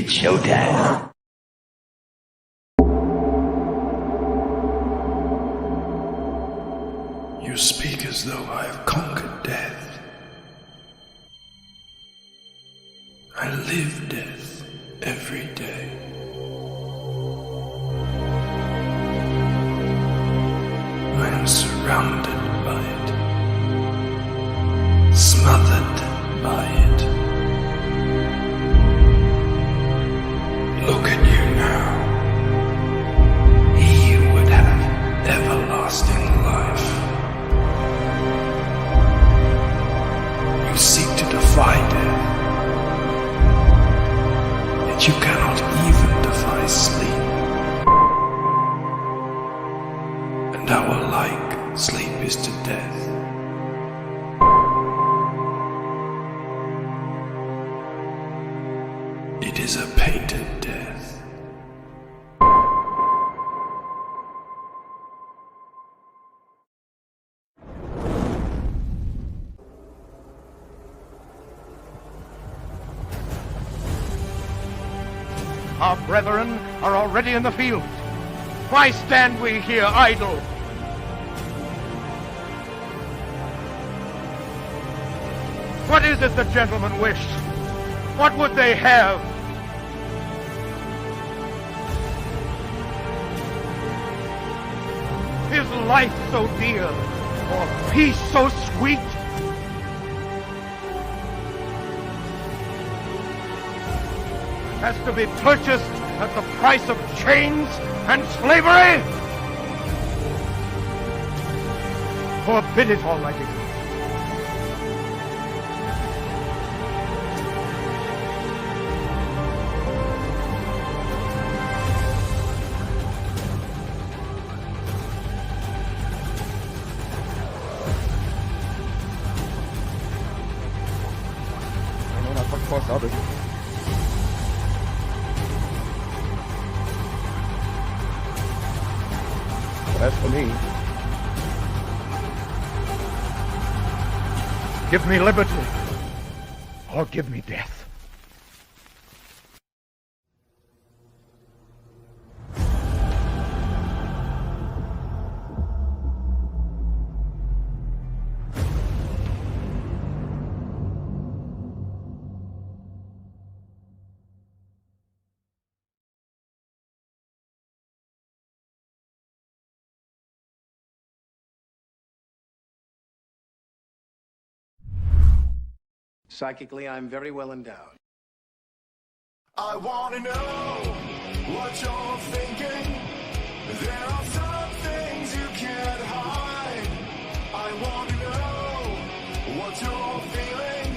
It's showtime. You speak as though I have conquered death. I live death every day. I am surrounded by it, smothered by it. Look at you now. He would have everlasting life. You seek to defy death, yet you cannot even defy sleep. And our like sleep is to death. It is a painted death. Our brethren are already in the field. Why stand we here idle? What is it the gentlemen wish? What would they have? Is life so dear, or peace so sweet? Has to be purchased at the price of chains and slavery? Forbid it, Almighty God. Of course, others. But as for me, give me liberty, or give me death. Psychically, I'm very well endowed. I wanna know what you're thinking. There are some things you can't hide. I wanna know what you're feeling.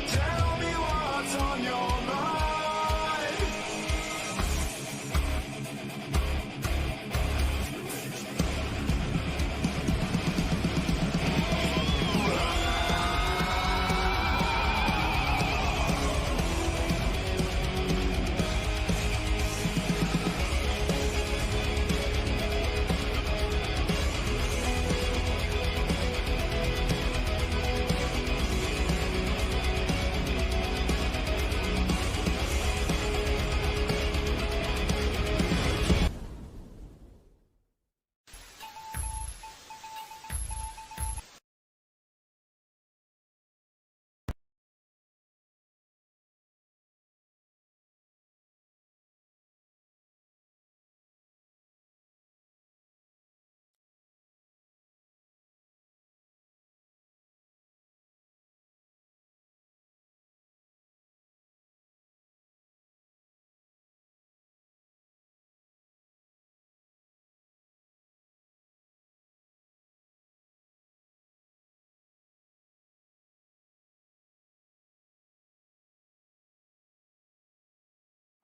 Tell me what's on your mind.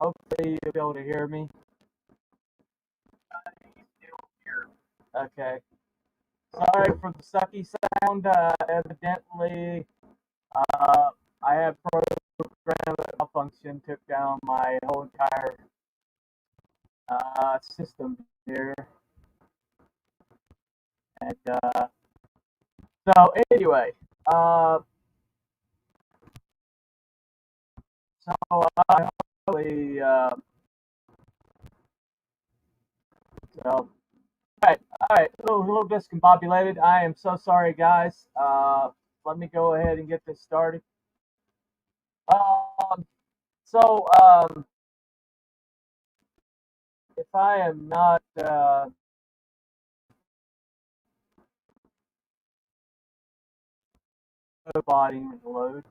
Hopefully you'll be able to hear me. Okay. Sorry for the sucky sound. Evidently, I have program malfunction, took down my whole entire system here. And so anyway, so I hope totally. So, all right, a little discombobulated. I am so sorry, guys. Let me go ahead and get this started. Um, so, if I am not body load,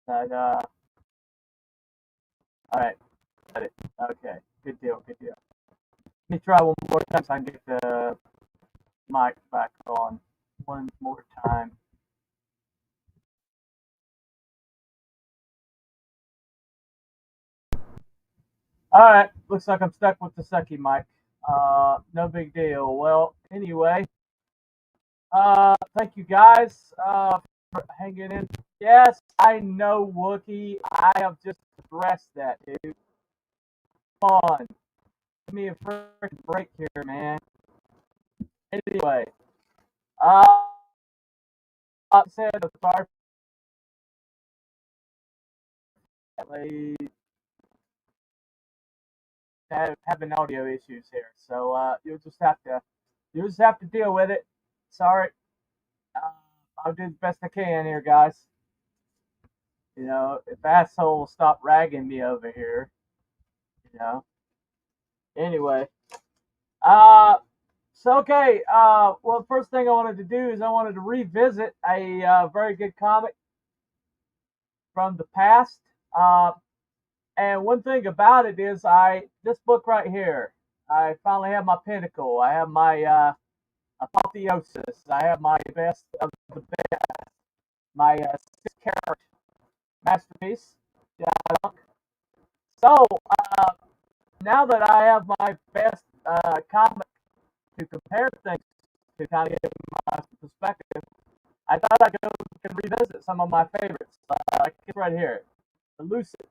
that all right, got it. Okay, good deal, good deal. Let me try one more time so I can get the mic back on one more time. All right, looks like I'm stuck with the sucky mic. No big deal. Well, anyway, thank you guys for hanging in. Yes, I know, Wookie. I have just addressed that, dude. Come on. Give me a freaking break here, man. Anyway, uh, I said, sorry having audio issues here, so you'll just have to deal with it. Sorry. I'll do the best I can here, guys. You know, if assholes stop ragging me over here, you know. Anyway, so okay. Well, the first thing I wanted to do is I wanted to revisit a very good comic from the past. And one thing about it is, this book right here. I finally have my pinnacle. I have my apotheosis. I have my best of the best. My 6-carat masterpiece. Yeah. So now that I have my best comic to compare things to, kind of get my perspective, I thought I could revisit some of my favorites. Like it's right here, the Lucent.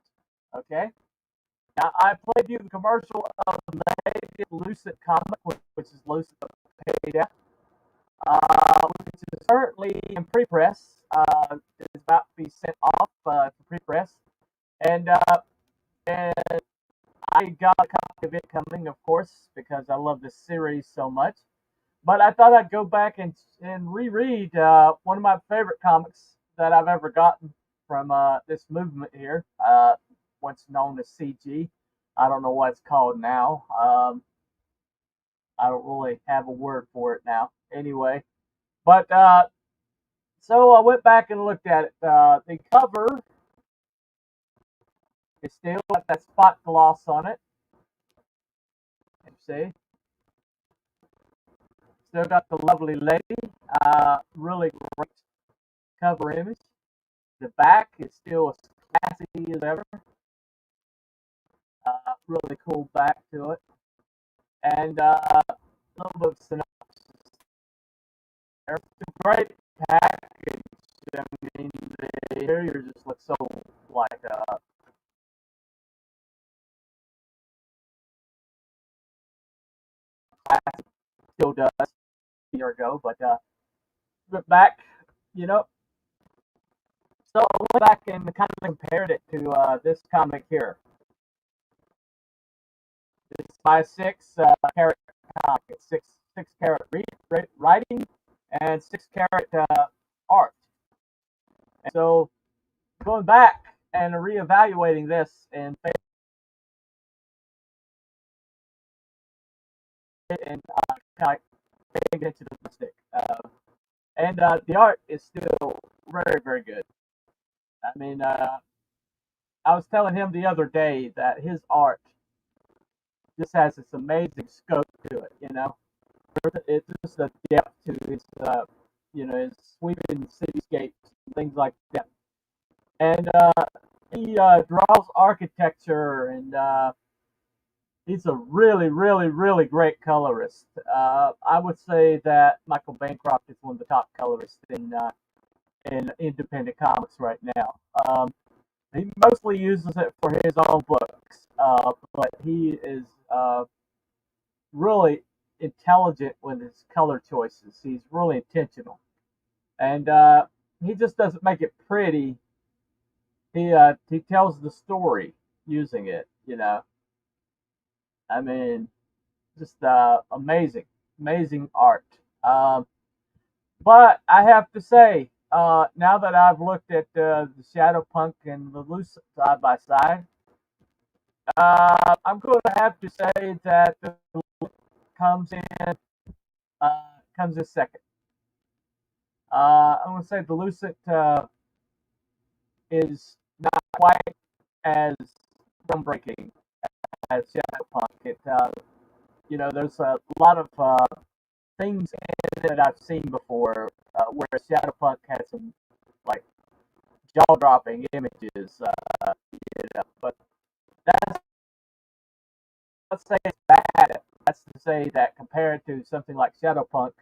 Okay. Now I played you the commercial of the latest Lucent comic, which is Lucent Paid, which is currently in pre-press. It's about to be sent off for pre-press, and I got a copy of it coming, of course, because I love this series so much. But I thought I'd go back and reread one of my favorite comics that I've ever gotten from this movement here, what's known as CG. I don't know what it's called now. I don't really have a word for it now. Anyway, but so I went back and looked at it. The cover is still got that spot gloss on it. You see? Still got the lovely lady. Really great cover image. The back is still as classy as ever. Really cool back to it. And a little bit of synopsis. It's a great package. I mean, the interior just looks so like classic. Still does a year ago, but back, you know. So I went back and kind of compared it to this comic here. It's by 6-carat comic. It's six carat writing and 6-carat art. And so going back and reevaluating this and kind of paying attention to the stick. And the art is still very, very good. I mean, I was telling him the other day that his art just has this amazing scope to it. You know, it's just a depth to his, his sweeping cityscapes, things like that. And he draws architecture, and he's a really, really, really great colorist. I would say that Michael Bancroft is one of the top colorists in independent comics right now. He mostly uses it for his own books, but he is really intelligent with his color choices. He's really intentional, and he just doesn't make it pretty. He tells the story, using it. I mean, just amazing, amazing art. Um, but I have to say, now that I've looked at the Shadow Punk and the Lucent side by side, I'm going to have to say that the comes in comes in second. I'm going to say the Lucent is not quite as groundbreaking as Shadow Punk. There's a lot of things in it that I've seen before, where Shadow Punk had some like jaw-dropping images, but that's let's say it's bad. That's to say that compared to something like Shadow Punk,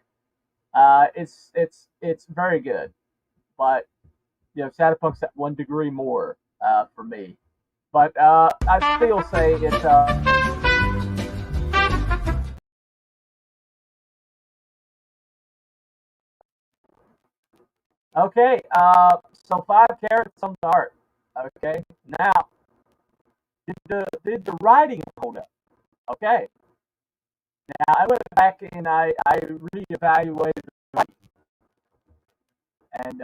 it's very good. But Shadow Punk's at 1 degree more for me. But I still say it's okay. So 5 carats on the art. Okay, now did the writing hold up? Okay, now I went back and I reevaluated the writing. And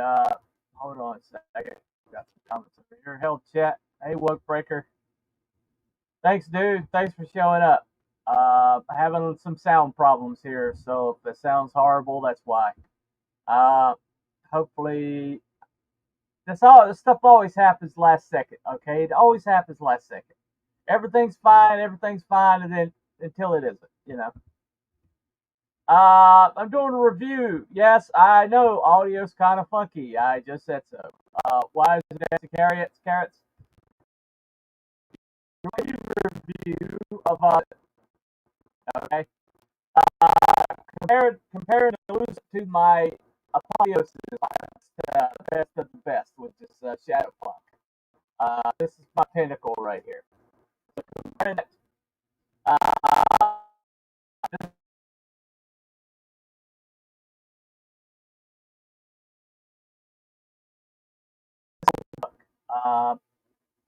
hold on a second. Got some comments over here. Hell chat. Hey, Woke Breaker. Thanks, dude. Thanks for showing up. Having some sound problems here, so if it sounds horrible, that's why. Uh, Hopefully, this stuff always happens last second. Okay, it always happens last second. Everything's fine, and then until it isn't. I'm doing a review. Yes, I know audio's kind of funky. I just said so. Why is it dancing carrots? Review of okay. Comparing the Lucent to my Apotheosis, the best of the best, which is Shadow Punk. This is my pinnacle right here. So comparing it, uh,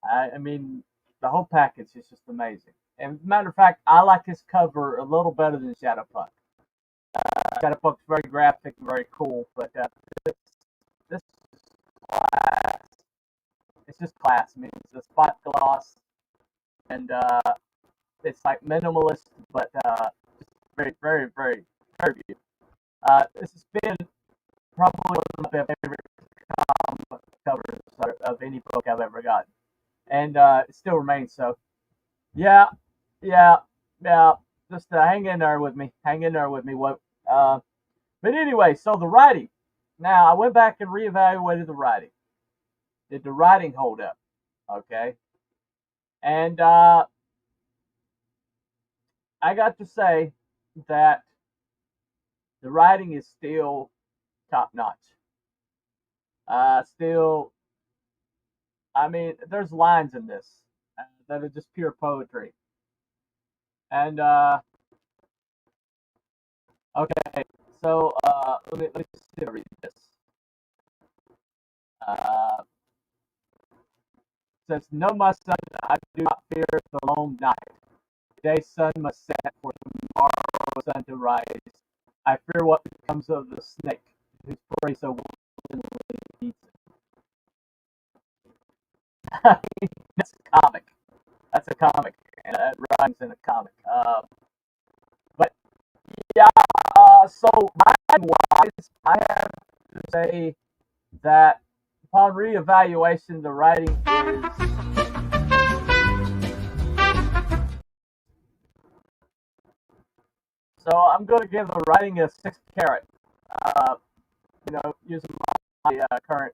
I mean, the whole package is just amazing. And as a matter of fact, I like his cover a little better than Shadow Punk. Shadow Punk's very graphic, very cool, but this is class. It's just class. I mean, it's a spot gloss, and it's like minimalist, but very, very, very, very beautiful. This has been probably one of my favorite comic covers of any book I've ever gotten, and it still remains so. Yeah, yeah, yeah. Just hang in there with me. Hang in there with me. But anyway, so the writing. Now I went back and reevaluated the writing. Did the writing hold up? Okay, and I got to say that the writing is still top notch. Still, I mean, there's lines in this that are just pure poetry. And okay, so let me see read this. Uh, Says, "No, my son, I do not fear the long night. Today's sun must set for tomorrow's sun to rise. I fear what becomes of the snake whose prey so willingly eats it." That's a comic. That's a comic. And it rhymes in a comic. But yeah, so writing wise, I have to say that upon reevaluation, the writing is so I'm going to give the writing a 6 carat. Using my current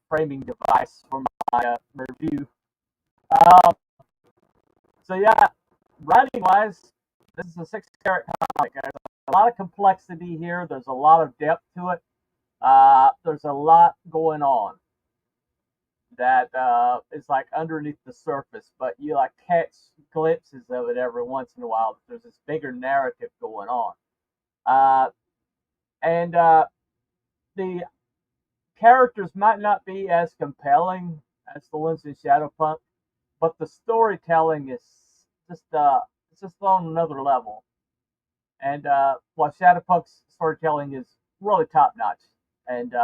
framing device for my review. Uh, so yeah, writing wise, this is a 6 carat comic. There's a lot of complexity here. There's a lot of depth to it. There's a lot going on that is like underneath the surface, but you like catch glimpses of it every once in a while. There's this bigger narrative going on, and the characters might not be as compelling as the ones in Shadowpunk, but the storytelling is just it's just on another level. And while Shadowpunk's storytelling is really top notch and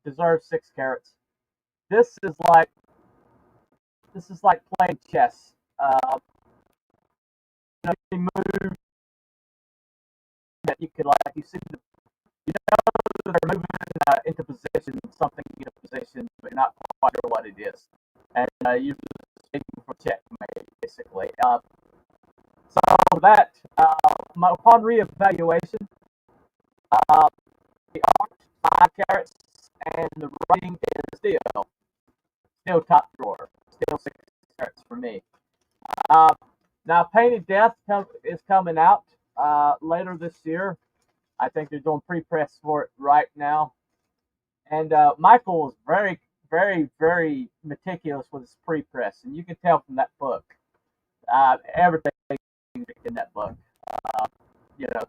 deserves 6 carats, this is like playing chess. You move that you could you see you know they're moving into position, something in a position, but you're not quite sure what it is, and you're just waiting for checkmate basically. So that upon reevaluation, the art 5 carats and the writing is still top drawer, still 6 carats for me. Now, Painted Death is coming out later this year. I think they're doing pre-press for it right now. And Michael was very, very, very meticulous with his pre-press, and you can tell from that book. Everything in that book. You know,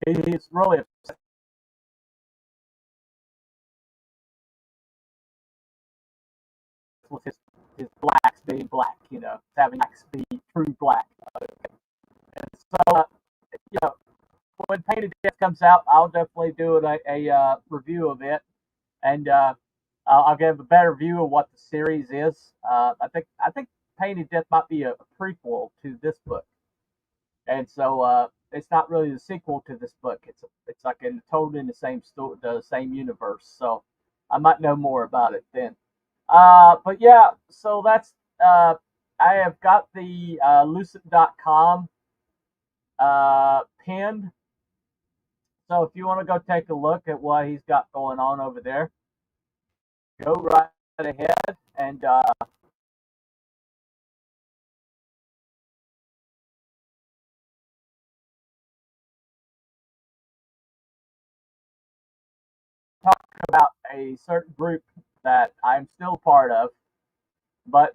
he's really obsessed with his blacks being black. You know, having blacks be true black. And so, you know, when Painted Death comes out, I'll definitely do a review of it, and I'll give a better view of what the series is. I think Painted Death might be a prequel to this book, and so it's not really the sequel to this book. It's like told in the same story, the same universe. So I might know more about it then. But yeah, so that's I have got the Lucent.com pinned. So if you want to go take a look at what he's got going on over there, go right ahead and talk about a certain group that I'm still part of, but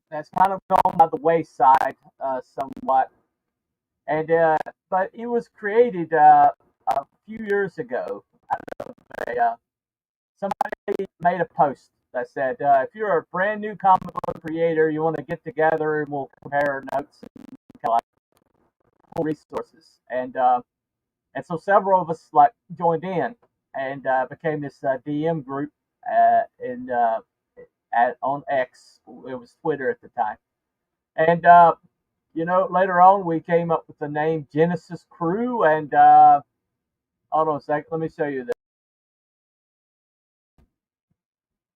that's kind of gone by the wayside somewhat. And but it was created a few years ago. Somebody made a post that said, if you're a brand new comic book creator, you want to get together and we'll compare notes and kind of like pull resources. And so several of us like joined in and became this DM group in on X. It was Twitter at the time. And you know, later on we came up with the name Genesis Crue. And hold on a second, let me show you this.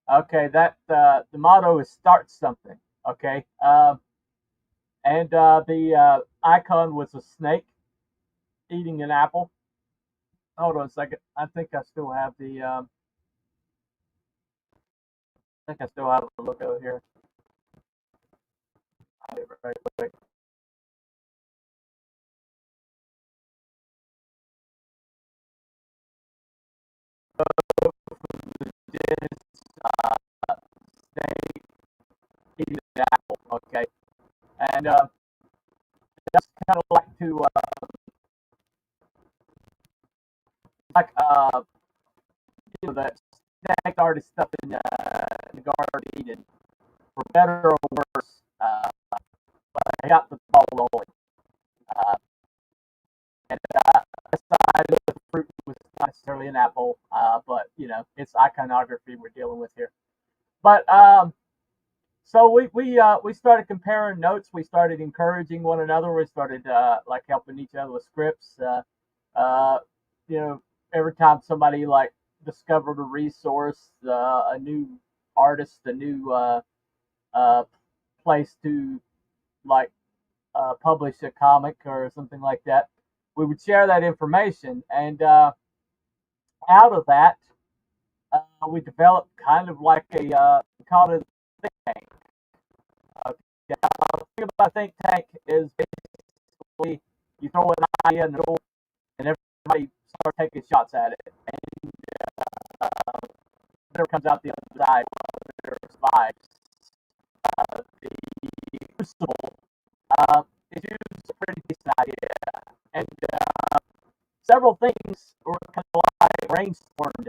Okay, that the motto is start something. Okay, and the icon was a snake eating an apple. Hold on a second. I think I still have the. I think I still have the logo here. Right quick. Snake eating an apple. Okay, and that's kind of like to like you know that snake already stuff in the Garden of Eden, for better or worse. But I got the ball rolling. Uh, and aside the fruit was not necessarily an apple, but you know it's iconography we're dealing with here. But so we started comparing notes. We started encouraging one another. We started like helping each other with scripts. You know, every time somebody like discovered a resource, a new artist, a new place to like publish a comic or something like that, we would share that information, and out of that, we developed kind of like we called it a think tank. The thing about a think tank is basically you throw an idea in the door, and everybody starts taking shots at it, and whatever comes out the other side, whether it survives. The crucible is usually a pretty decent idea, and several things were kind of like brainstormed.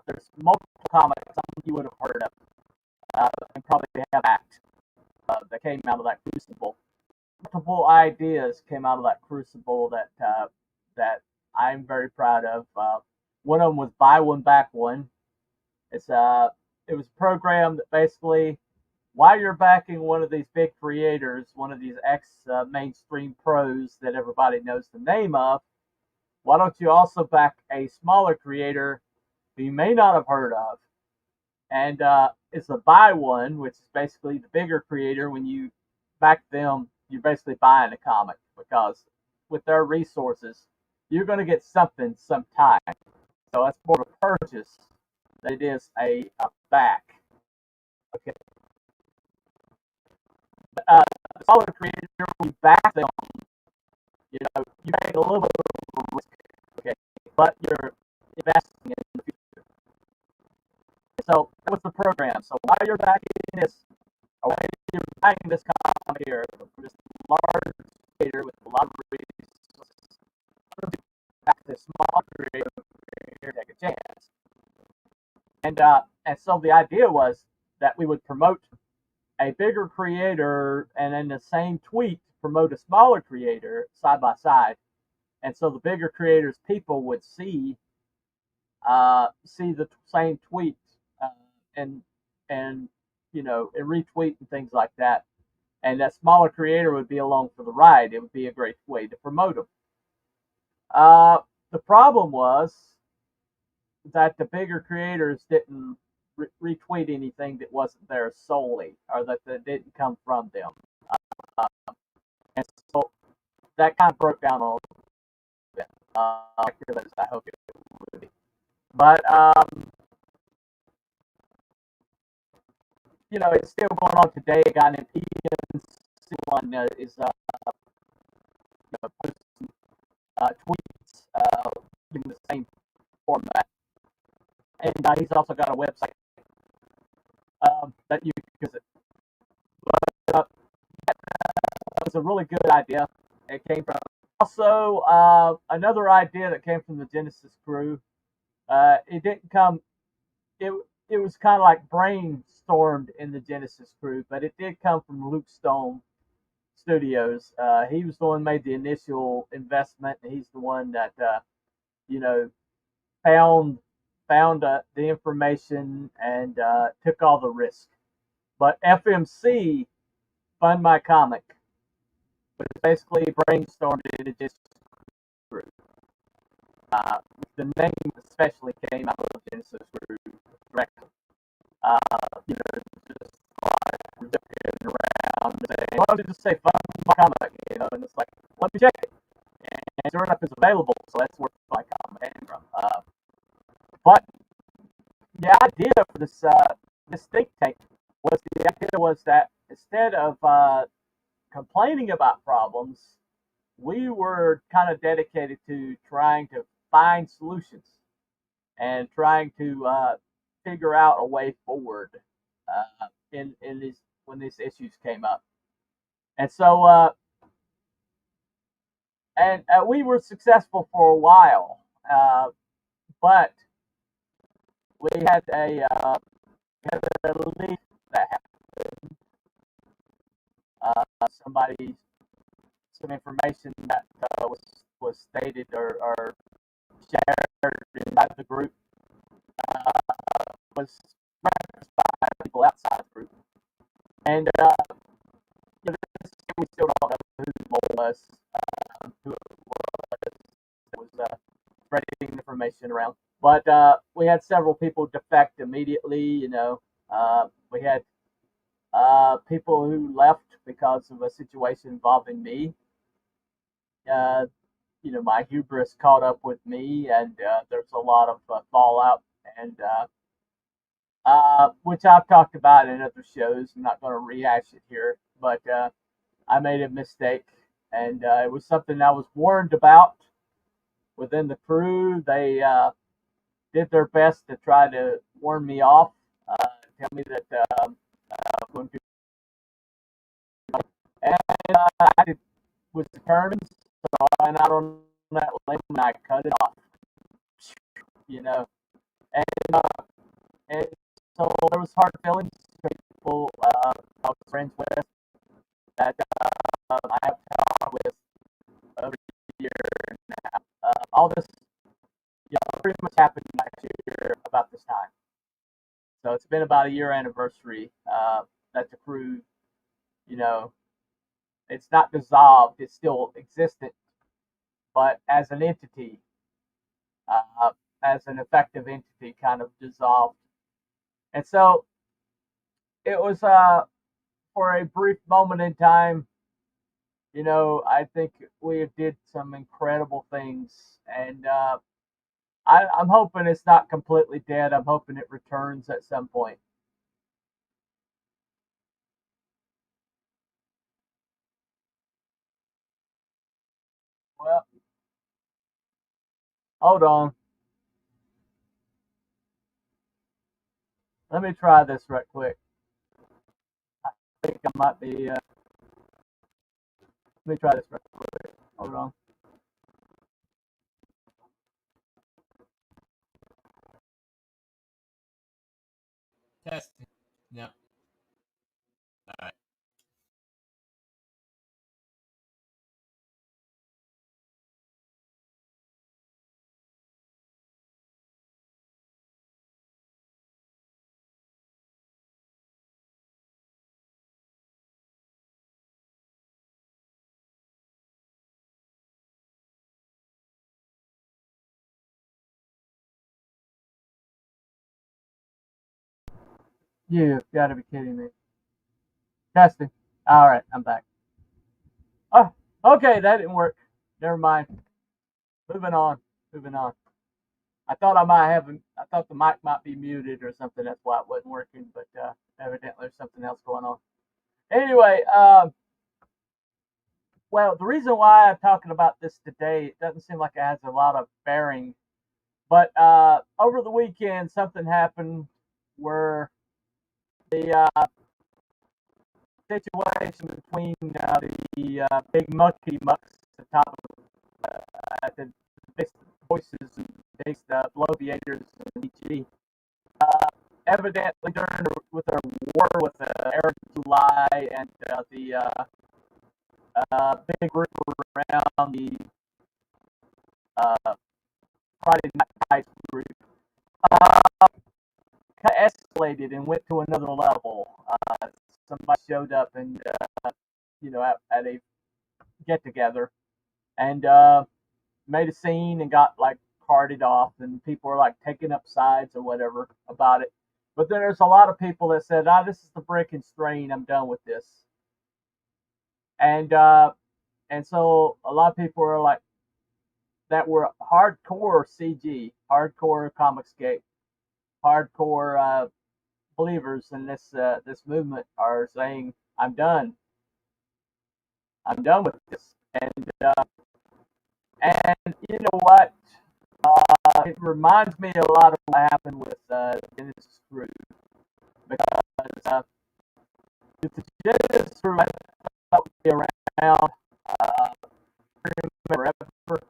There's multiple comics some you would have heard of, and probably have act that came multiple ideas came out of that crucible that I'm very proud of. One of them was buy one back one. It was a program that basically, while you're backing one of these big creators, one of these mainstream pros that everybody knows the name of, why don't you also back a smaller creator who you may not have heard of? And it's a buy one, which is basically the bigger creator. When you back them, you're basically buying a comic, because with their resources, you're going to get something sometime. So that's more of a purchase than it is a back. Okay. The smaller creator, when you back them, you take a little bit of a risk, okay, but you're investing in the future. So that was the program. So while you're backing this, or while you're backing this comic here, this large creator with a lot of resources, back this small creator here, take a chance. And so the idea was that we would promote a bigger creator, and in the same tweet promote a smaller creator side by side, and so the bigger creators people would see the same tweet, and and retweet and things like that, and that smaller creator would be along for the ride. It would be a great way to promote them. The problem was that the bigger creators didn't retweet anything that wasn't theirs solely, or that didn't come from them. And so that kind of broke down a little bit. I hope it would be. But, it's still going on today. A guy named Ian one is posting tweets in the same format. And he's also got a website that you can visit. But that was a really good idea. It came from also another idea that came from the Genesis Crue. It didn't come. It was kind of like brainstormed in the Genesis Crue, but it did come from Luke Stone Studios. He was the one who made the initial investment. He's the one that found the information and took all the risk. But FMC, Fund My Comic, was basically brainstormed in a Genesis Crue. The name especially came out of Genesis Crue directly. Just like zipping around and saying, why don't you just say Fund My Comic, and it's like, let me check it. And sure enough, it's available, so that's where my comic came from. But the idea for this think tank was that instead of complaining about problems, we were kind of dedicated to trying to find solutions and trying to figure out a way forward when these issues came up. And so we were successful for a while, but we had a leak that happened. Some information that was stated or shared inside the group was referenced by people outside the group, and we still don't know who the mole was, who it was that was spreading information around. But we had several people defect immediately. We had people who left because of a situation involving me. My hubris caught up with me, and there's a lot of fallout, and which I've talked about in other shows. I'm not going to rehash it here, but I made a mistake, and it was something I was warned about within the crew. They did their best to try to warn me off, tell me that and I was determined, so I went out on that limb and I cut it off, and so there was hard feelings for people I was friends with that I have talked with over a year now. All this, pretty much happened last year about this time. So it's been about a year anniversary that the crew, you know, it's not dissolved, it's still existent, but as an entity, as an effective entity, kind of dissolved. And so it was for a brief moment in time. I think we did some incredible things, and I'm hoping it's not completely dead. I'm hoping it returns at some point. Well, hold on. Let me try this right quick. I think I might be. Let me try this right quick. Hold on. Testing. Yeah. All right. You've got to be kidding me. Testing. All right, I'm back. Oh, okay, that didn't work. Never mind. Moving on. Moving on. I thought I thought the mic might be muted or something. That's why it wasn't working. But evidently there's something else going on. Anyway, well, the reason why I'm talking about this today, it doesn't seem like it has a lot of bearing. But over the weekend, something happened where the situation between the big monkey mucks at the top of the big voices and big bloviators and EG. Evidently, with their war with Eric July and the big group around the uh, Friday Night Lights group, uh, escalated and went to another level. Somebody showed up and at a get together and made a scene and got like carted off, and people were like taking up sides or whatever about it. But then there's a lot of people that said, this is the brick and strain. I'm done with this." And so a lot of people were like that were hardcore CG, hardcore Comicscape, hardcore believers in this movement are saying, "I'm done. I'm done with this." And you know what? It reminds me a lot of what happened with Genesis Crue, because with the Genesis Crue, I thought would be around forever.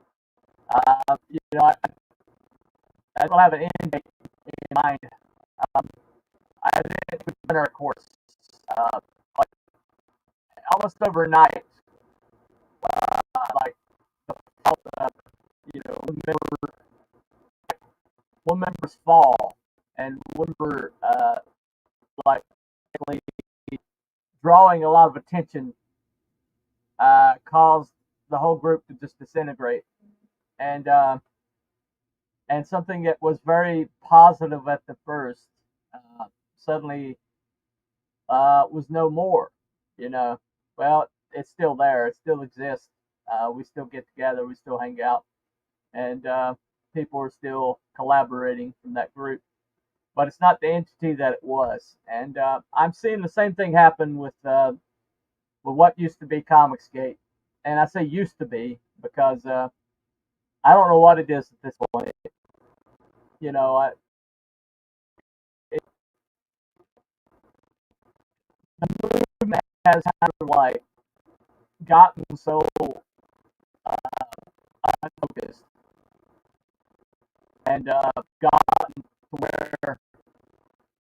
I don't have an end date in mind. I think we've done our course, like almost overnight. Like uh, one member's fall, and one member like drawing a lot of attention caused the whole group to just disintegrate, and something that was very positive at the first suddenly was no more. Well, it's still there, it still exists. We still get together, we still hang out, and people are still collaborating from that group, but it's not the entity that it was. And I'm seeing the same thing happen with what used to be Comicsgate. And I say used to be because I don't know what it is at this point. You know, I, it, the movement has kind of like gotten so unfocused and gotten to where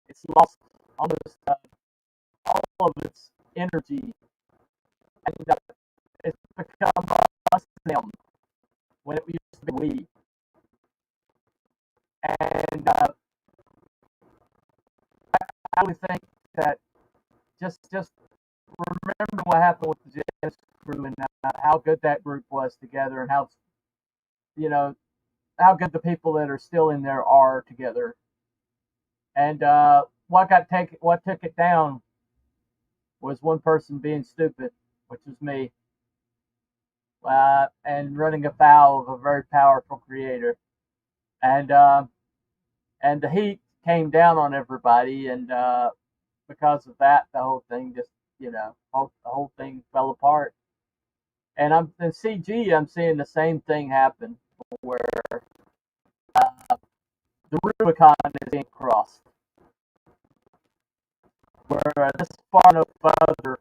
it's lost almost all of its energy. And it's become us and them when it used to be we. And I would think that just remember what happened with the Genesis Crue and how good that group was together, and how you know how good the people that are still in there are together. And what took it down was one person being stupid, which was me, and running afoul of a very powerful creator. And the heat came down on everybody, and because of that, the whole thing just the whole thing fell apart. And I'm in CG, I'm seeing the same thing happen, where the Rubicon is being crossed, where this far no further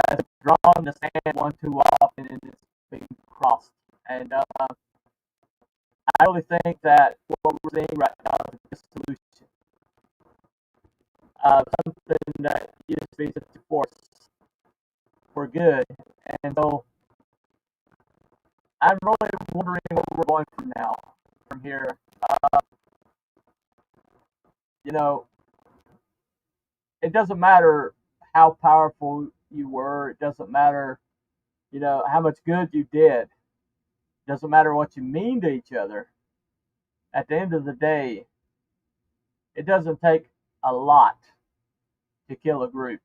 has drawn the sand one too often, and it's being crossed. And I really think that what we're seeing right now is a dissolution of something that used to be such a force for good. And so I'm really wondering where we're going from here. You know, it doesn't matter how powerful you were. It doesn't matter, how much good you did. It doesn't matter what you mean to each other. At the end of the day, it doesn't take a lot to kill a group.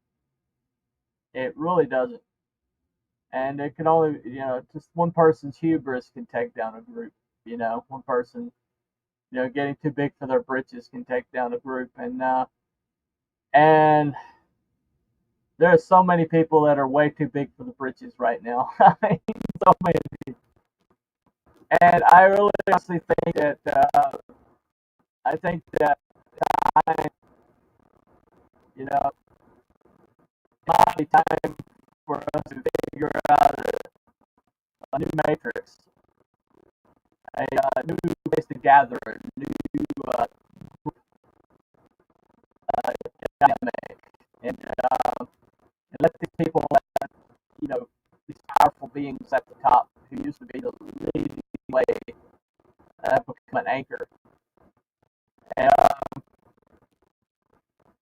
It really doesn't. And it can only, just one person's hubris can take down a group. One person, getting too big for their britches can take down a group. And there are so many people that are way too big for the britches right now. I mean, so many. And I really honestly think that time, might be time for us to figure out a new matrix, a new place to gather, a new dynamic, and let these people, these powerful beings at the top who used to be the leading way, become an anchor. And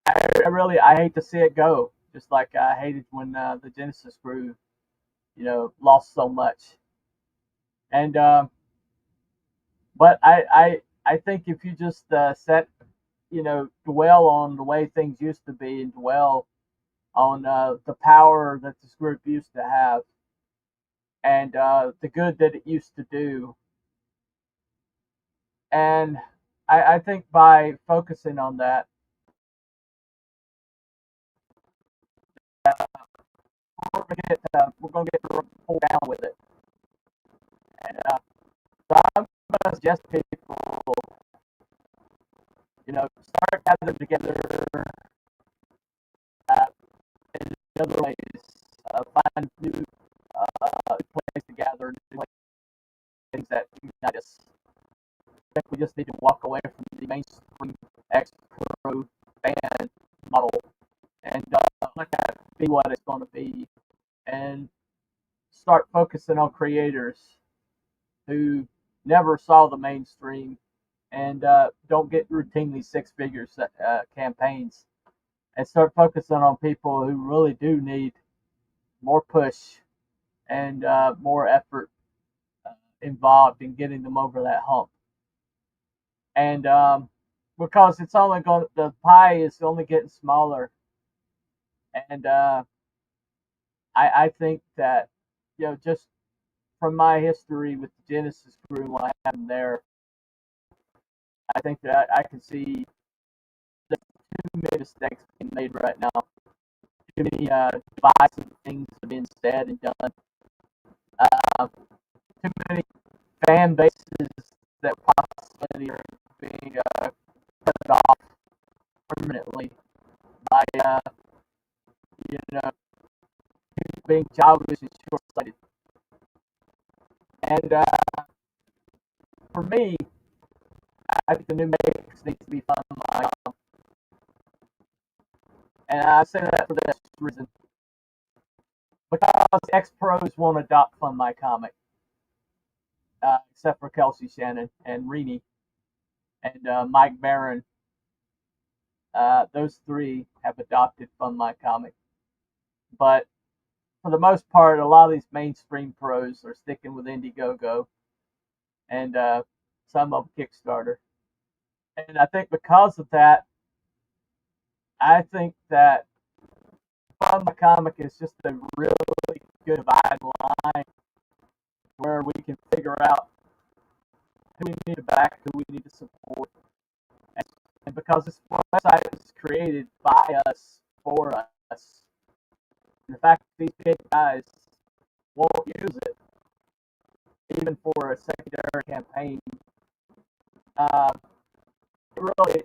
I hate to see it go, just like I hated when the Genesis Crue, lost so much. And but I think if you just dwell on the way things used to be, and dwell on the power that this group used to have, and the good that it used to do, and I think by focusing on that, we're gonna get pulled down with it. And so I'm gonna suggest people, start gathering together uh, in other ways, find new ways to gather, new things that unite us. I think we just need to walk away from the mainstream X-Pro band model and let that be what it's going to be, and start focusing on creators who never saw the mainstream, and don't get routinely six-figure campaigns, and start focusing on people who really do need more push and more effort involved in getting them over that hump. And because the pie is only getting smaller, and I think that, just from my history with the Genesis Crue and what happened there, I think that I can see there's too many mistakes being made right now. Too many divisive things are being said and done. Too many fan bases that possibly are being cut off permanently by being childish and short-sighted. And for me, I think the new Matrix needs to be fun. And I say that for this reason. Because ex-pros won't adopt Fund My Comic, except for Kelsey Shannon and Reenie and Mike Barron. Those three have adopted Fund My Comic. But for the most part, a lot of these mainstream pros are sticking with Indiegogo and some of Kickstarter. And I think because of that, I think that Fund My Comic is just a really good dividing line where we can figure out who we need to back, who we need to support. And because this website was created by us, for us, and the fact that these big guys won't use it, even for a secondary campaign, really,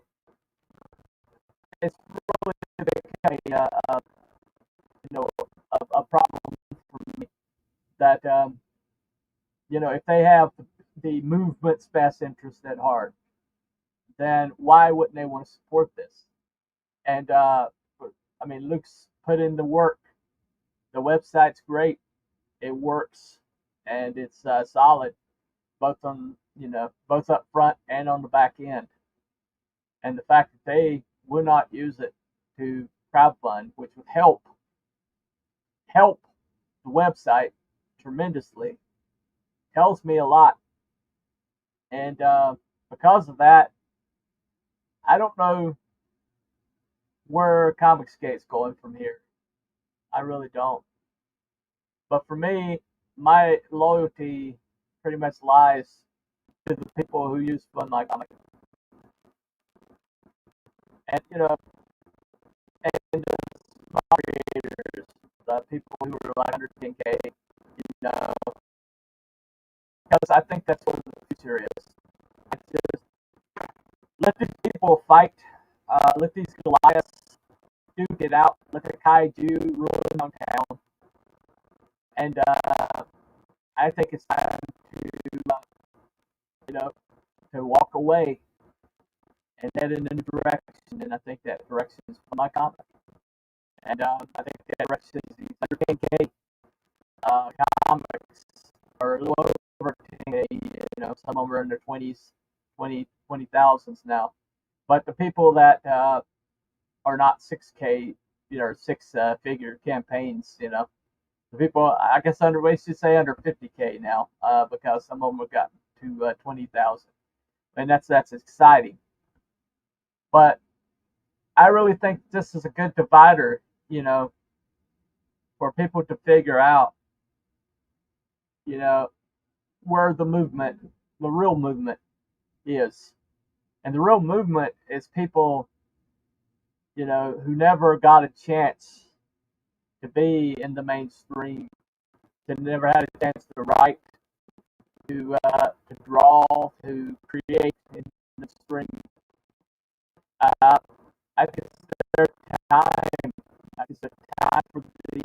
it's really become a problem for me that, if they have the movement's best interest at heart, then why wouldn't they want to support this? And Luke's put in the work. The website's great. It works, and it's solid, both up front and on the back end. And the fact that they will not use it to crowdfund, which would help the website tremendously, tells me a lot. And because of that, I don't know where Comicsgate's going from here. I really don't. But for me, my loyalty pretty much lies to the people who use Fund My Comic. And, and the small creators, the people who are like under 10K, because I think that's what the future is. Just let these people fight, let these Goliaths duke it out, let the kaiju rule downtown. And I think it's time to walk away and head in a new direction. And I think that direction is for my comic. And I think that direction is these under 10K comics, or a little over 10K. Some of them are in their 20,000s now. But the people that are not 6K, or six-figure campaigns, the people, I guess we should say under 50K now, because some of them have gotten to 20,000, and that's exciting. But I really think this is a good divider, for people to figure out, where the real movement is. And the real movement is people, who never got a chance to be in the mainstream, that never had a chance to write, to draw, to create in the stream. I consider time. I consider time for the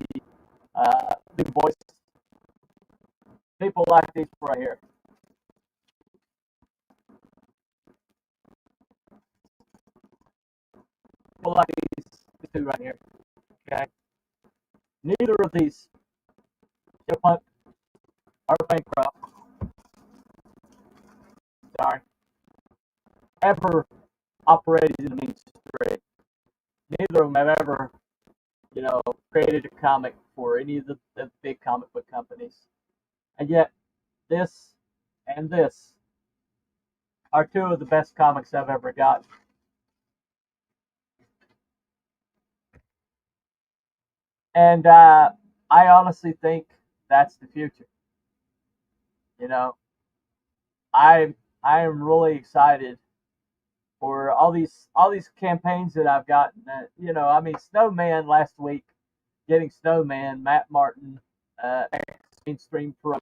new voices. People like these right here. People like these two right here. Okay. Neither of these, Punt or Bancroft, ever operated in the mainstream. Neither of them have ever, created a comic for any of the big comic book companies. And yet, this and this are two of the best comics I've ever gotten. And I honestly think that's the future. I am really excited for all these campaigns that I've gotten. Snowman last week, getting Snowman, Matt Martin, mainstream pro,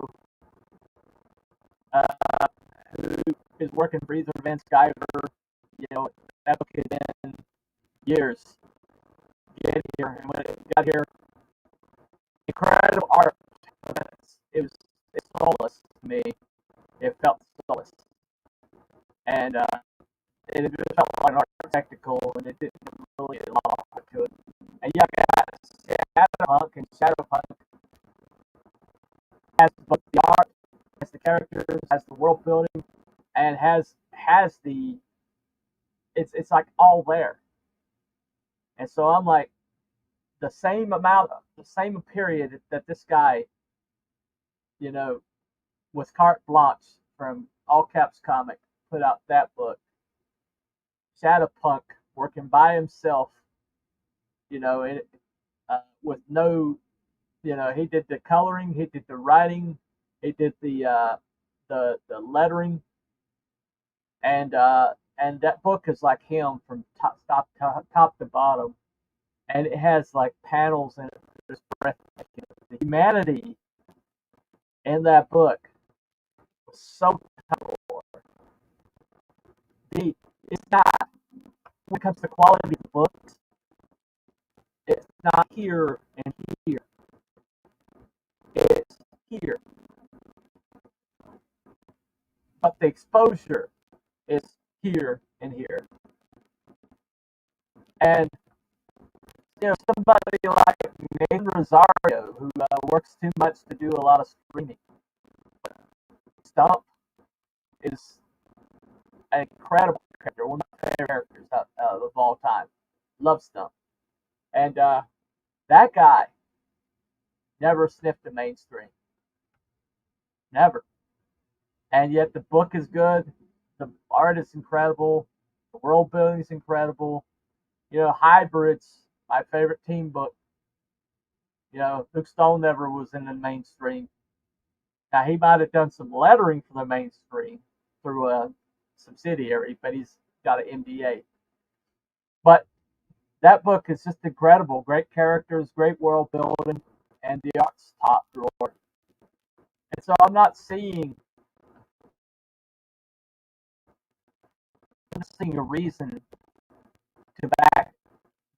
who is working for either Vince Guyver, that book has been years. Get here, and when it got here, incredible art. It's soulless to me. It felt soulless, and it felt like an art spectacle, and it didn't really a lot to it. And you got Shadowpunk and Shadowpunk both the art, has the characters, has the world building, and has the it's like all there. And so I'm like, the same period that this guy, you know, with carte blanche from All Caps Comic, put out that book. Shadowpunk working by himself, with no, he did the coloring, he did the writing, he did the lettering, and that book is like him from top to bottom, and it has like panels and there's breathtaking. The humanity in that book was so powerful. It's not, when it comes to quality of the books, it's not here and here. It's here. But the exposure is here and here. And, somebody like Nathan Rosario, who works too much to do a lot of streaming. Stump is an incredible character, one of my favorite characters of all time. Love Stump. And that guy never sniffed the mainstream. Never. And yet the book is good. The art is incredible. The world building is incredible. Hybrids, my favorite team book. Luke Stone never was in the mainstream. Now, he might have done some lettering for the mainstream through a subsidiary, but he's got an MBA. But that book is just incredible. Great characters, great world building, and the art's top drawer. And so I'm not seeing a reason to back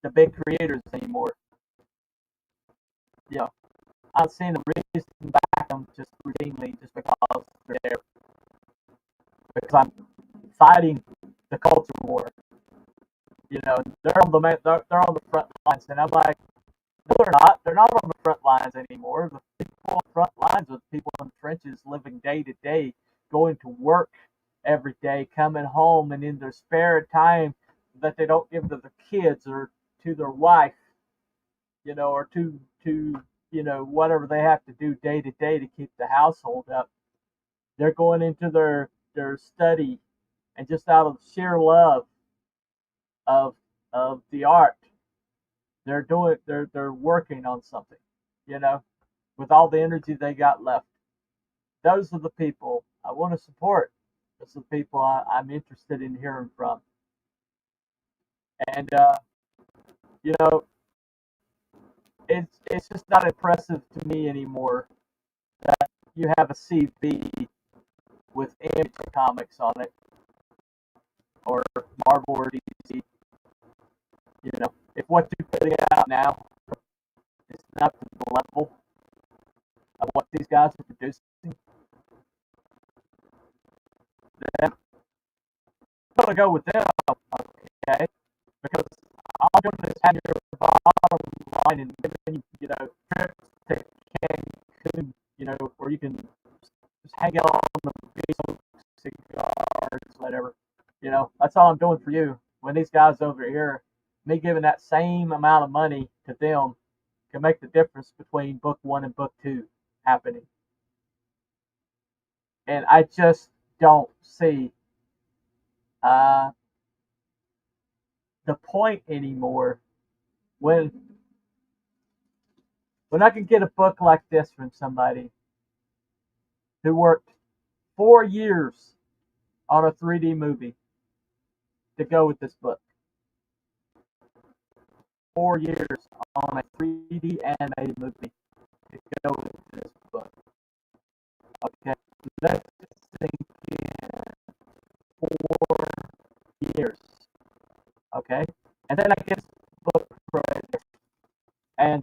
the big creators anymore. I'm not seeing a reason to back them just routinely just because they're there. Because I'm fighting the culture war. They're on the front lines, and I'm like, no, they're not. They're not on the front lines anymore. The people on the front lines are the people in the trenches, living day to day, going to work every day, coming home, and in their spare time that they don't give to their kids or to their wife, or to whatever they have to do day to day to keep the household up. They're going into their study, and just out of sheer love of the art, they're working on something, with all the energy they got left. Those are the people I want to support. Those are the people I'm interested in hearing from. And it's just not impressive to me anymore that you have a CV with Image Comics on it, or Marvel or DC. If what you're putting out now is not to the level of what these guys are producing, then I'm going to go with them, okay? Because all I'm doing is having your bottom line and giving you, trips to Cancun, where you can just hang out on the beach, cigars, whatever. That's all I'm doing for you. When these guys over here, me giving that same amount of money to them can make the difference between book 1 and book 2 happening. And I just don't see the point anymore when I can get a book like this from somebody who worked 4 years on a 3D movie to go with this book. 4 years on a 3D animated movie to go with this book. Okay, let's think in 4 years. Okay, and then I get this book right, and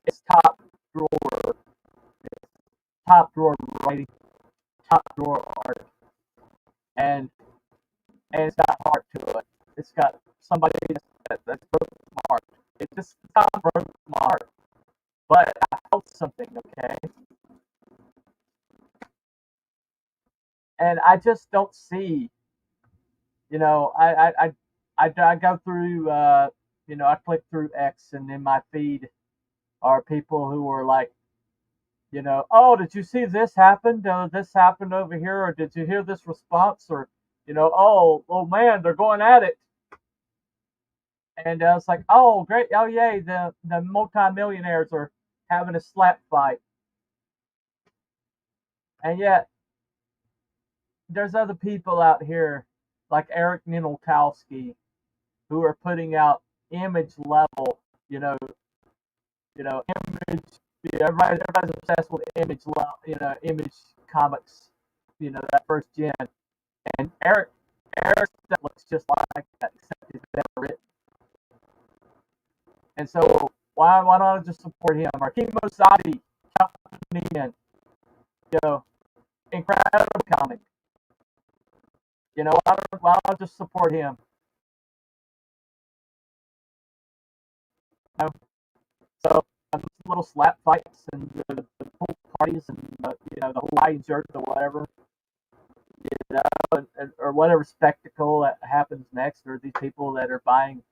it's top drawer writing, top drawer art, and it's got heart to it. It's got somebody that's broke my heart. It just broke my heart. But I felt something, okay? and I just don't see. I go through. I click through X, and in my feed are people who are like, oh, did you see this happened? This happened over here, or did you hear this response? Or, oh man, they're going at it. And it's like, oh, great, oh yay, the multimillionaires are having a slap fight. And yet, there's other people out here, like Eric Ninoltowski, who are putting out image level, image. Everybody's obsessed with image level, image comics, that first gen. And Eric that looks just like that, except he's better written. And so why don't I just support him? Or Kimo Sabi, incredible comic. Why don't I just support him? So little slap fights and the pool parties and the Hawaiian shirt or whatever, or whatever spectacle that happens next, or these people that are buying,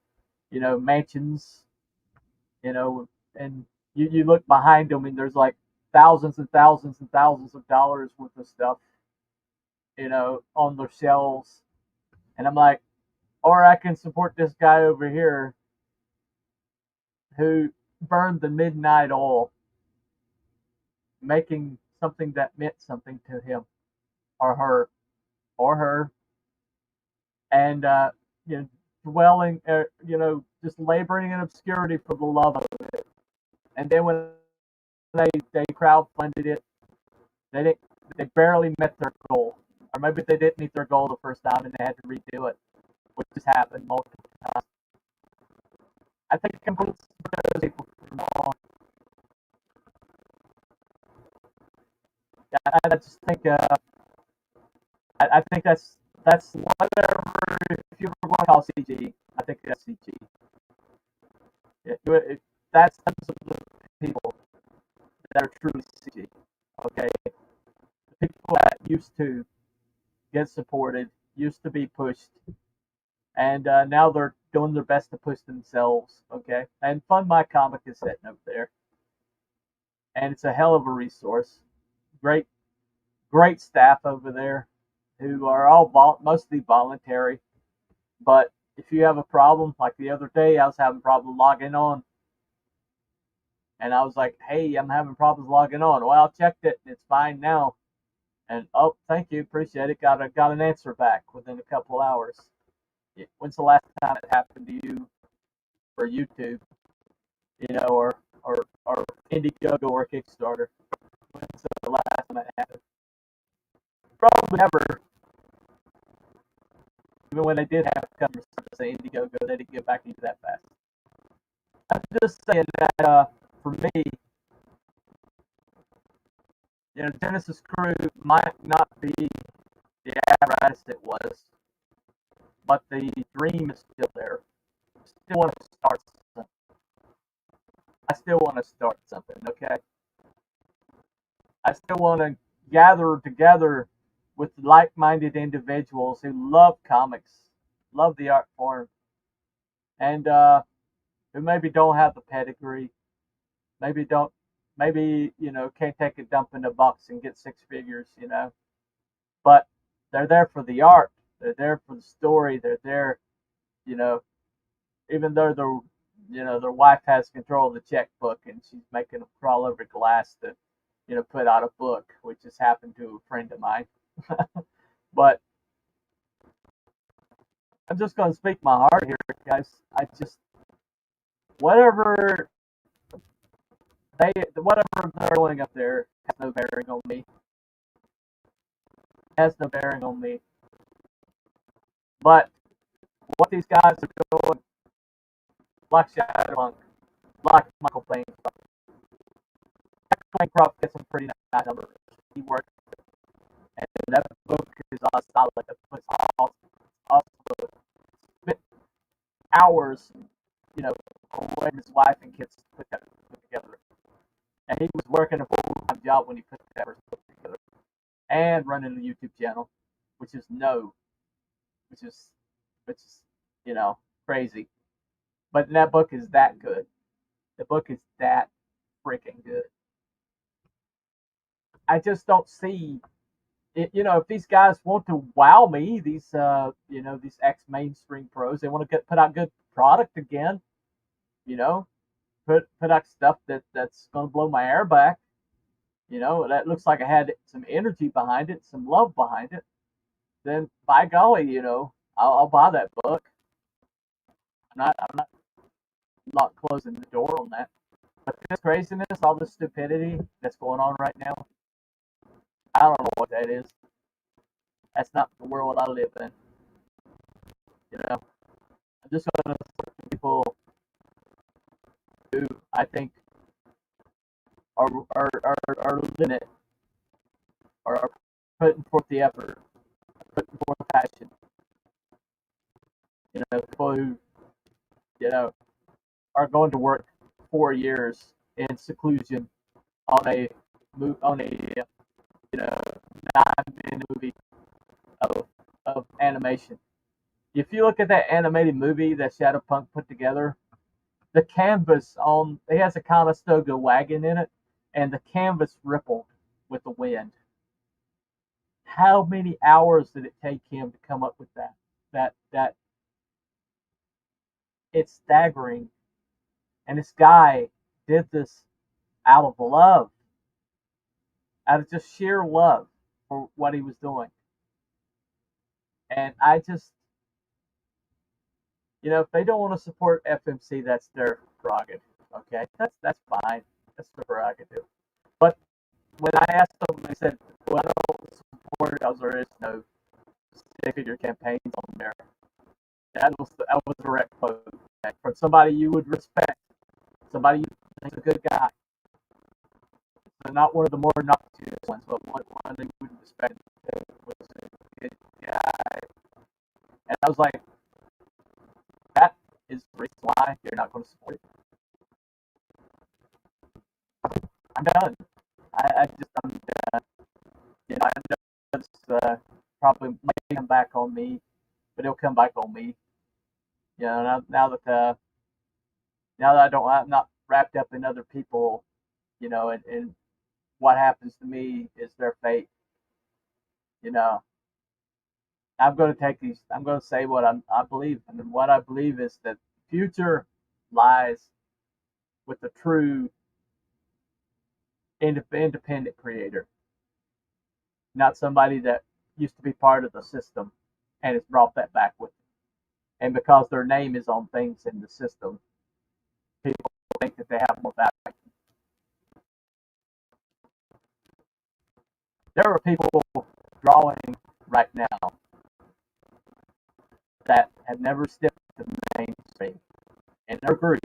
mansions, and you look behind them and there's like thousands and thousands and thousands of dollars worth of stuff, on their shelves, and I'm like, or I can support this guy over here who burned the midnight oil, making something that meant something to him or her, and dwelling, just laboring in obscurity for the love of it. And then when they crowdfunded it, they barely met their goal, or maybe they didn't meet their goal the first time and they had to redo it, which has happened multiple times. I think I'm going to support those people from now on. I just think I think that's whatever. If you ever want to call CG, I think that's CG. That's the people that are truly CG. Okay, the people that used to get supported, used to be pushed, and now they're doing their best to push themselves. Okay, and Fund My Comic is sitting up there, and it's a hell of a resource. Great staff over there, who are all mostly voluntary. But if you have a problem, like the other day, I was having a problem logging on, and I was like, "Hey, I'm having problems logging on." Well, I checked it, and it's fine now. And oh, thank you, appreciate it. Got an answer back within a couple hours. When's the last time it happened to you, or YouTube, or Indiegogo or Kickstarter? When's the last time it happened? Probably never. Even when they did have customer service at Indiegogo, they didn't get back into that fast. I'm just saying that for me, Genesis Crue might not be the apparatus it was, but the dream is still there. I still want to start something. Okay? I still want to gather together with like-minded individuals who love comics, love the art form, and who maybe don't have the pedigree, maybe can't take a dump in a box and get six figures, but they're there for the art, they're there for the story, they're there, even though their wife has control of the checkbook and she's making them crawl over glass to, put out a book, which has happened to a friend of mine. But I'm just going to speak my heart here, guys. Whatever they're doing up there has no bearing on me. But what these guys are doing, like Shadowpunk, like Michael Bancroft. Michael Bancroft gets some pretty nice numbers. He works, and that book is on solid. That book's awesome. Spent hours, when his wife and kids put that book together. And he was working a full-time job when he put that book together, and running a YouTube channel. which is no, which is you know, crazy. But that book is that good. The book is that freaking good. I just don't see it, you know, if these guys want to wow me, these you know, these ex mainstream pros, they want to put out good product again, you know, put out stuff that's going to blow my air back, you know, that looks like I had some energy behind it, some love behind it. Then by golly, you know, I'll buy that book. I'm not closing the door on that. But this craziness, all this stupidity that's going on right now, I don't know what that is. That's not the world I live in. You know, I'm just going to support people who I think are living it, are putting forth the effort, putting forth the passion. You know, people who, you know, are going to work 4 years in seclusion on a you know, 9-minute movie of animation. If you look at that animated movie that Shadowpunk put together, the canvas on it has a Conestoga wagon in it, and the canvas rippled with the wind. How many hours did it take him to come up with that? That it's staggering. And this guy did this out of love, out of just sheer love for what he was doing. And I just, you know, if they don't want to support FMC, that's their prerogative. Okay, that's fine. That's their prerogative. But when I asked them, they said, "Well, I don't support it because there is no six-figure campaigns on there." That was a direct quote from somebody you would respect, somebody you think is a good guy. So not one of the more obnoxious ones, but one that you would respect was a good guy. And I was like, that is the reason why you're not going to support it. I'm done. I'm done. You know, I know this probably might come back on me, but it'll come back on me. You know, now that I'm not wrapped up in other people, you know, and what happens to me is their fate. You know, I'm going to take these. I'm going to say what I believe, and what I believe is that the future lies with the true independent creator, not somebody that used to be part of the system and has brought that back with them. And because their name is on things in the system, people think that they have more value. There are people drawing right now that have never stepped to the mainstream, and their group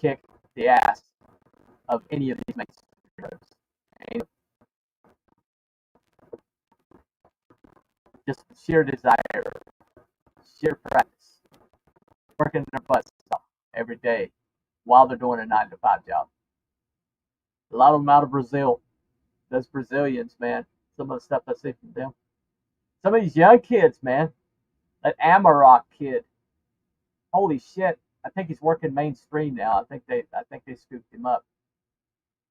kick the ass of any of these mainstream groups. And just sheer desire, sheer practice, working their butts off every day while they're doing a 9-to-5 job. A lot of them out of Brazil. Those Brazilians, man, some of the stuff I see from them. Some of these young kids, man. That Amarok kid. Holy shit. I think he's working mainstream now. I think they scooped him up.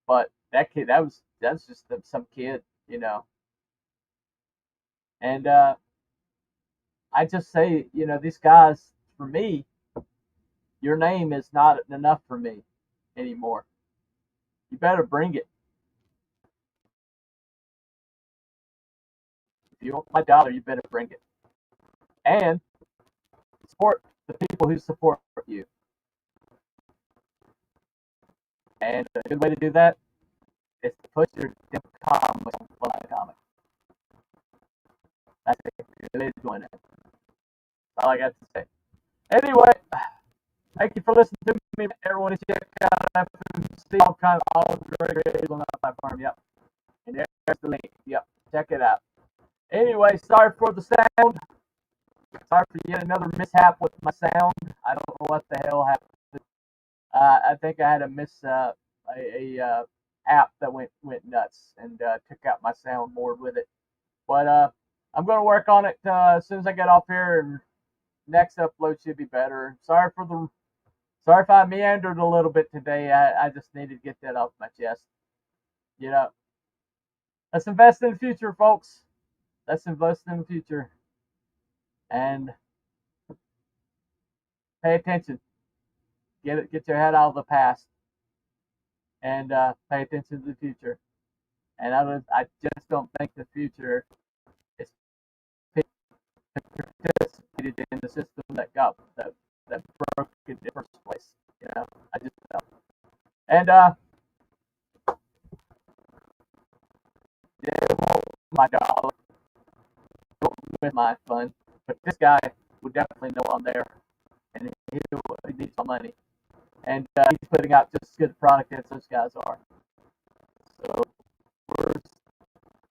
But that kid, that's just some kid, you know. And I just say, you know, these guys, for me, your name is not enough for me anymore. You better bring it. If you want my dollar, you better bring it. And support the people who support you. And a good way to do that is to put your comics on Fly Comic. That's a good way of doing it. That's all I got to say. Anyway, thank you for listening to me. Everyone, check out FMC, all great videos on that platform. Yep. And there's the link. Yep. Check it out. Anyway, sorry for the sound. Sorry for yet another mishap with my sound. I don't know what the hell happened. I think I had a app that went nuts and took out my soundboard with it. But I'm going to work on it as soon as I get off here, and next upload should be better. Sorry if I meandered a little bit today. I just needed to get that off my chest. You know, let's invest in the future, folks. Let's invest in the future and pay attention. Get your head out of the past and pay attention to the future. And I just don't think the future is participated in the system that broke in the first place. You know, I just don't. And it won't my dollar, it won't with my fun. But this guy would definitely know I'm there, and he needs my money. And he's putting out just as good a product as those guys are. So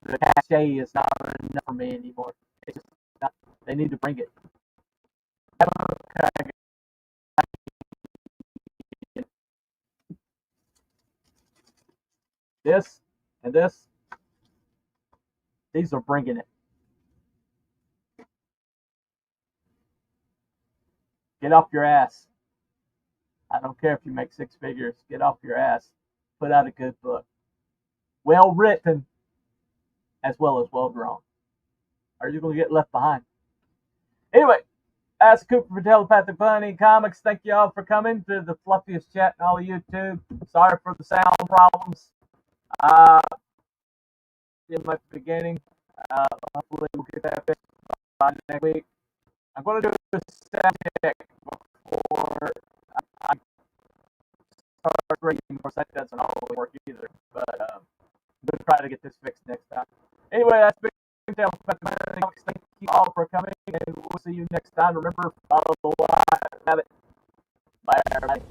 the cachet is not enough for me anymore. It's just not. They need to bring it. This and this, these are bringing it. Get off your ass. I don't care if you make six figures. Get off your ass. Put out a good book. Well written, as well as well drawn. Or you're going to get left behind. Anyway, Ask Cooper for Telepathic Bunny Comics. Thank you all for coming to the fluffiest chat in all of YouTube. Sorry for the sound problems. In my beginning. Hopefully we'll get that fixed by next week. I'm going to do a sound check before I start grading. Of course, that doesn't always work either. But I'm going to try to get this fixed next time. Anyway, that's big. Thank you all for coming, and we'll see you next time. Remember, follow the line. Have it. Bye, everybody.